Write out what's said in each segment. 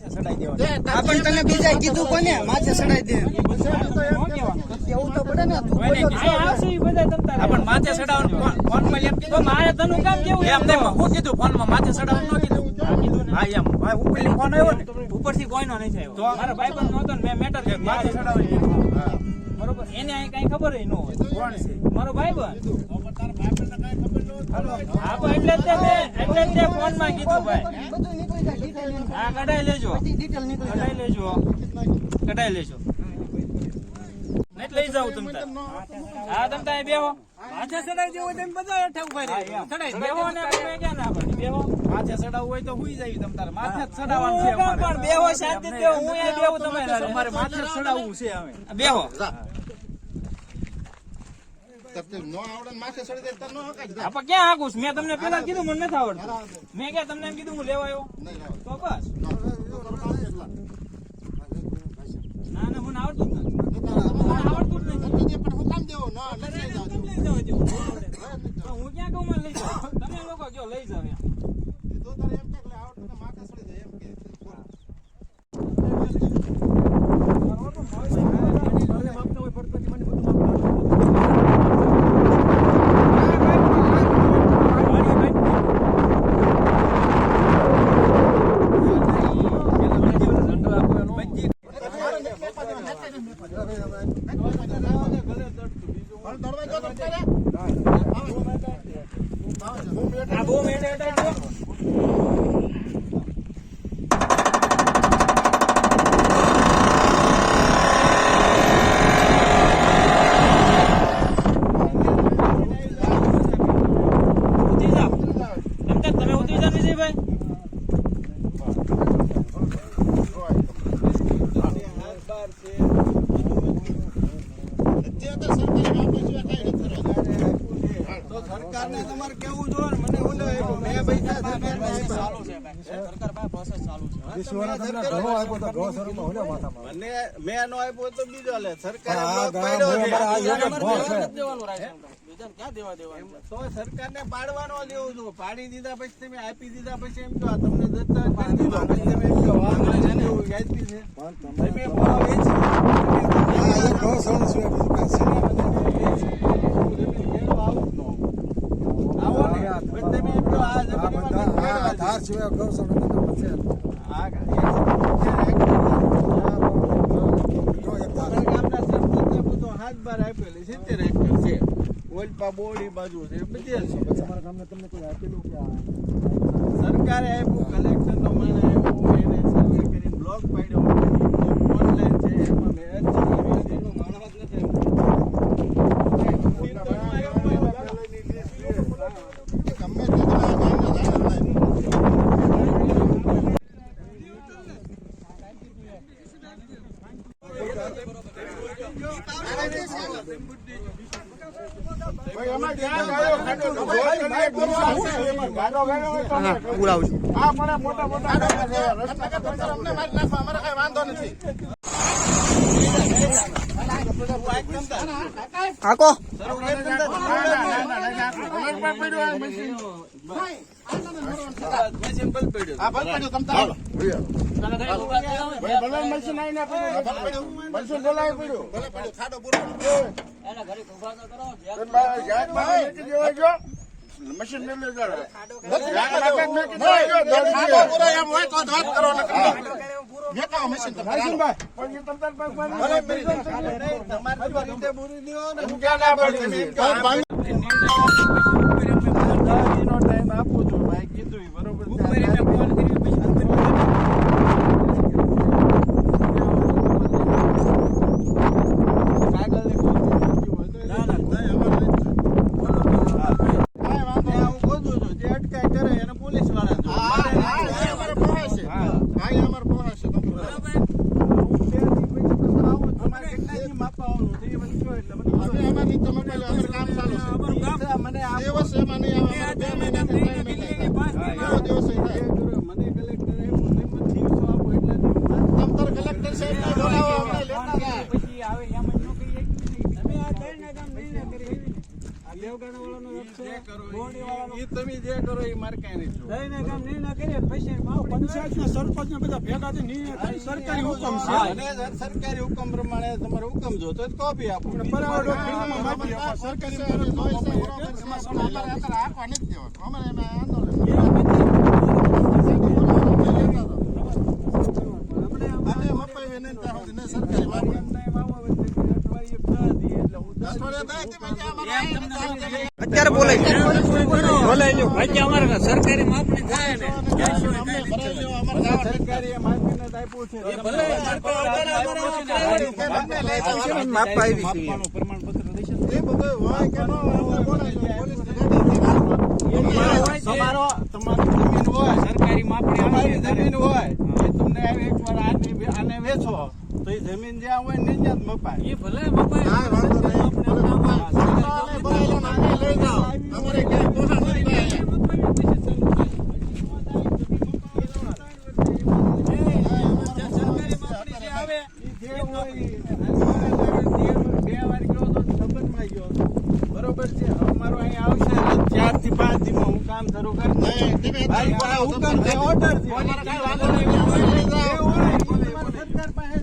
માથે ચડાઈ દેવાનું. આ પણ તને બીજા કીધું કોને માથે ચડાઈ દે એવું તો પડે ને. તું પણ માથે ચડાવવાનું ફોન માં એમ કીધું મારે તનું કામ કેવું એમ નહીં હું કીધું ફોન માં માથે ચડાવવાનું ન કીધું. હા એમ ભાઈ ઉપરથી ફોન આવ્યો ને ઉપરથી કોઈનો નહીં આવ્યો. મારા ભાઈ પણ નહોતો ને મેં મેટર માથે ચડાવવાની બરોબર એને કઈ ખબર ન હોય કોણ છે મારો ભાઈ બન. હા તો એટલે જ ફોન માં કીધું ભાઈ. હા કઢાઈ લેજો કઢાઈ લેજો લઈ જાવ તમ તાર. હા તમ તાર બેહો માથે ચડાઈ દેવો તેમ બધા હેઠે ઉભા રહે ચડાઈ બેહો ને તમે ક્યાં ના પાડી બેહો. માથે ચડાવવું હોય તો હુઈ જાય તમ તાર. માથે ચડાવવાનું છે અમારે પણ બેહો શાંતિ દેવો હું એ બેહું તમારે માથે ચડાવવું છે હવે બેહો. ક્યાં આગું મેં તમને પેલા કીધું મને નથી આવડતું. મેં ક્યાં તમને એમ કીધું હું લેવા આવ્યો તો બસ ના ના મને આવડતું જ નથી. હું ક્યાં કહું મને લઈ જાવ તમે લોકો કયો લઈ જાવ એમ. સરકારને તમારે કેવું જોઈએ મને મેં નો આપ્યો તો બીજો લે સરકાર તો સરકાર ને પાડવાનો લેવું છું. પાડી દીધા પછી તમે આપી દીધા પછી એમ તો તમને દત્તા કરી દીધો પછી તમે એમ કહો આપી છે તમે ભાવ વેચી હાથ બાર આપેલી 70 હેક્ટર છે. ઓલપા બોડી બાજુ છે બધી સરકારે આપ્યું કલેક્ટર નો મને આપ્યું એને સર્વે કરીને બ્લોક પાડ્યો ઓનલાઈન છે એમાં મેં કાકો મશીન મેં લઈ ટાઈમ આપું છું ભાઈ કીધું બરોબર. ઈ તમે જે કરો એ મારે કાંઈ નહીં જોવું. પંચાયતના સરપંચને બધા ભેગા થઈને નિર્ણય કરી સરકારી હુકમ છે. અને સરકારી હુકમ પ્રમાણે તમારે હુકમ જોતો હોય તો કોપી આપો. બરાબર ફિલ્ડમાં માપી આપો. સરકારી ફરજ ન અત્યારે બોલાય છે. ભાઈ અમારે સરકારી માપણી થાય ને સરકારી માપીને જ આપ્યું છે. માપવા આવી છે. માપવાનું પ્રમાણપત્ર દેશે એ બધું હોય કે ન હોય તમારો તમારી જમીન હોય સરકારી માપણી તમારી જમીન હોય એ તમને એકવાર આને વેચો તો એ જમીન જ્યાં હોય ને ત્યાં જ મપાય. એ ભલે મપાય બરોબર છે. અમારો અહીંયા આવશે 4 થી 5 દી હું કામ શરૂ કરી હુકમ છે ઓર્ડર છે. સરકાર પાસે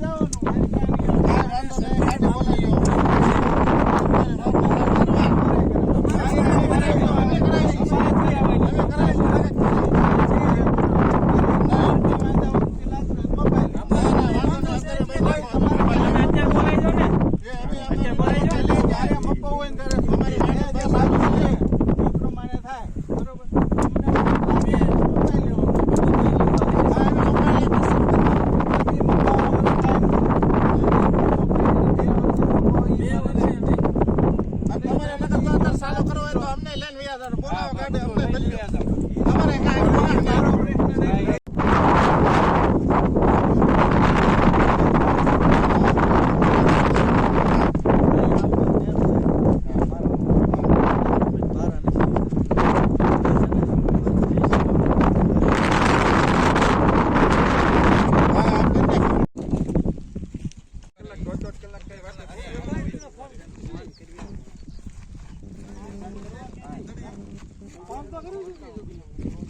ફોન તો કર્યું છે.